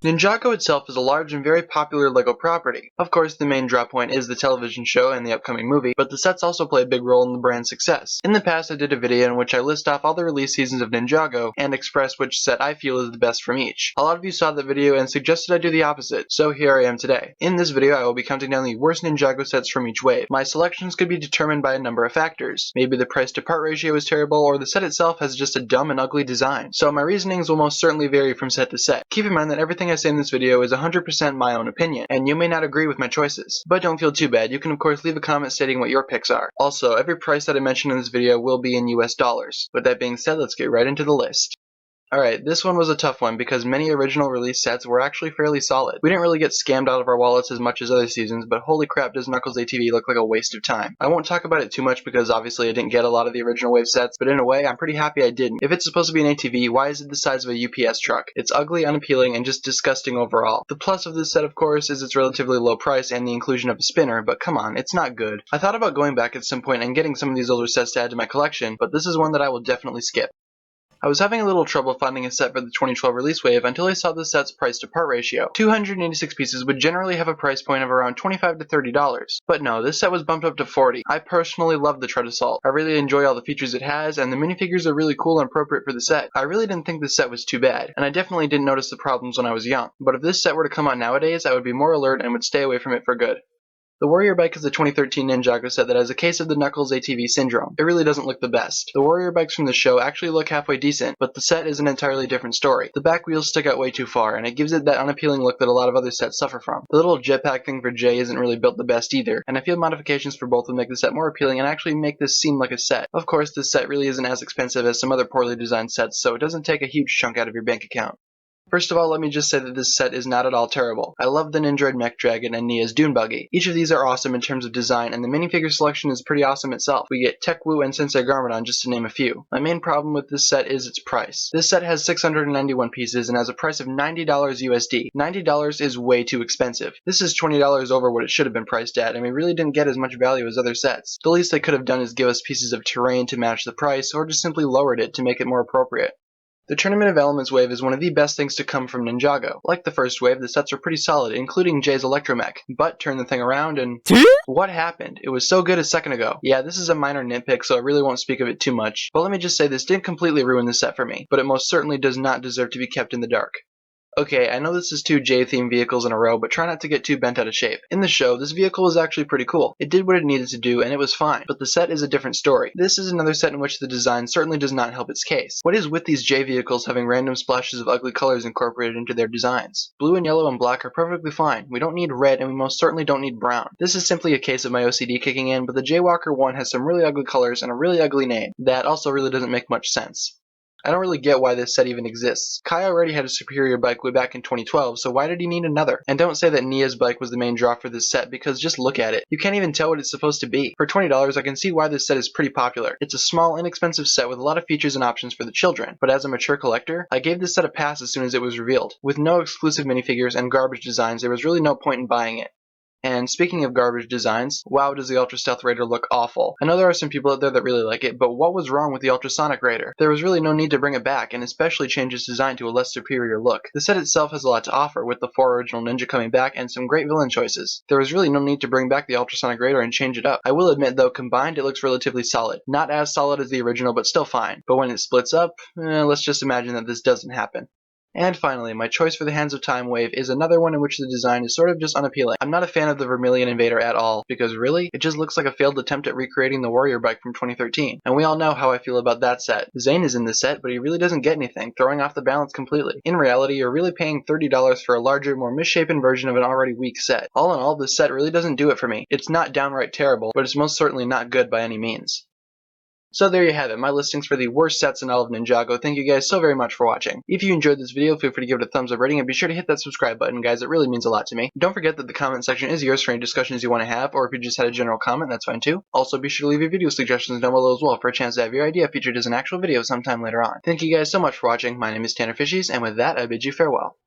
Ninjago itself is a large and very popular LEGO property. Of course, the main draw point is the television show and the upcoming movie, but the sets also play a big role in the brand's success. In the past, I did a video in which I list off all the release seasons of Ninjago and express which set I feel is the best from each. A lot of you saw the video and suggested I do the opposite, so here I am today. In this video, I will be counting down the worst Ninjago sets from each wave. My selections could be determined by a number of factors. Maybe the price to part ratio is terrible, or the set itself has just a dumb and ugly design. So my reasonings will most certainly vary from set to set. Keep in mind that everything I say in this video is 100% my own opinion, and you may not agree with my choices. But don't feel too bad, you can of course leave a comment stating what your picks are. Also, every price that I mention in this video will be in US dollars. With that being said, let's get right into the list. Alright, this one was a tough one because many original release sets were actually fairly solid. We didn't really get scammed out of our wallets as much as other seasons, but holy crap does Knuckles ATV look like a waste of time. I won't talk about it too much because obviously I didn't get a lot of the original wave sets, but in a way I'm pretty happy I didn't. If it's supposed to be an ATV, why is it the size of a UPS truck? It's ugly, unappealing, and just disgusting overall. The plus of this set of course is its relatively low price and the inclusion of a spinner, but come on, it's not good. I thought about going back at some point and getting some of these older sets to add to my collection, but this is one that I will definitely skip. I was having a little trouble finding a set for the 2012 release wave until I saw the set's price to part ratio. 286 pieces would generally have a price point of around $25 to $30. But no, this set was bumped up to $40. I personally love the Tread Assault. I really enjoy all the features it has, and the minifigures are really cool and appropriate for the set. I really didn't think this set was too bad, and I definitely didn't notice the problems when I was young. But if this set were to come out nowadays, I would be more alert and would stay away from it for good. The Warrior Bike is a 2013 Ninjago set that has a case of the Knuckles ATV syndrome. It really doesn't look the best. The Warrior Bikes from the show actually look halfway decent, but the set is an entirely different story. The back wheels stick out way too far, and it gives it that unappealing look that a lot of other sets suffer from. The little jetpack thing for Jay isn't really built the best either, and I feel modifications for both would make the set more appealing and actually make this seem like a set. Of course, this set really isn't as expensive as some other poorly designed sets, so it doesn't take a huge chunk out of your bank account. First of all, let me just say that this set is not at all terrible. I love the Ninjroid Mech Dragon and Nia's Dune Buggy. Each of these are awesome in terms of design, and the minifigure selection is pretty awesome itself. We get Tech Wu and Sensei Garmadon just to name a few. My main problem with this set is its price. This set has 691 pieces and has a price of $90 USD. $90 is way too expensive. This is $20 over what it should have been priced at, and we really didn't get as much value as other sets. The least they could have done is give us pieces of terrain to match the price, or just simply lowered it to make it more appropriate. The Tournament of Elements wave is one of the best things to come from Ninjago. Like the first wave, the sets are pretty solid, including Jay's Electromech. But turn the thing around and... What happened? It was so good a second ago. Yeah, this is a minor nitpick, so I really won't speak of it too much. But let me just say this didn't completely ruin the set for me, but it most certainly does not deserve to be kept in the dark. Okay, I know this is two J-themed vehicles in a row, but try not to get too bent out of shape. In the show, this vehicle was actually pretty cool. It did what it needed to do, and it was fine. But the set is a different story. This is another set in which the design certainly does not help its case. What is with these J vehicles having random splashes of ugly colors incorporated into their designs? Blue and yellow and black are perfectly fine. We don't need red, and we most certainly don't need brown. This is simply a case of my OCD kicking in, but the Jaywalker one has some really ugly colors and a really ugly name. That also really doesn't make much sense. I don't really get why this set even exists. Kai already had a superior bike way back in 2012, so why did he need another? And don't say that Nia's bike was the main draw for this set, because just look at it. You can't even tell what it's supposed to be. For $20, I can see why this set is pretty popular. It's a small, inexpensive set with a lot of features and options for the children, but as a mature collector, I gave this set a pass as soon as it was revealed. With no exclusive minifigures and garbage designs, there was really no point in buying it. And speaking of garbage designs, wow does the Ultra Stealth Raider look awful. I know there are some people out there that really like it, but what was wrong with the Ultrasonic Raider? There was really no need to bring it back, and especially change its design to a less superior look. The set itself has a lot to offer, with the 4 original ninja coming back and some great villain choices. There was really no need to bring back the Ultrasonic Raider and change it up. I will admit though, combined it looks relatively solid. Not as solid as the original, but still fine. But when it splits up, let's just imagine that this doesn't happen. And finally, my choice for the Hands of Time wave is another one in which the design is sort of just unappealing. I'm not a fan of the Vermilion Invader at all, because really, it just looks like a failed attempt at recreating the Warrior Bike from 2013. And we all know how I feel about that set. Zane is in the set, but he really doesn't get anything, throwing off the balance completely. In reality, you're really paying $30 for a larger, more misshapen version of an already weak set. All in all, this set really doesn't do it for me. It's not downright terrible, but it's most certainly not good by any means. So there you have it, my listings for the worst sets in all of Ninjago. Thank you guys so very much for watching. If you enjoyed this video, feel free to give it a thumbs up rating, and be sure to hit that subscribe button, guys. It really means a lot to me. Don't forget that the comment section is yours for any discussions you want to have, or if you just had a general comment, that's fine too. Also, be sure to leave your video suggestions down below as well for a chance to have your idea featured as an actual video sometime later on. Thank you guys so much for watching. My name is TannerFishies, and with that, I bid you farewell.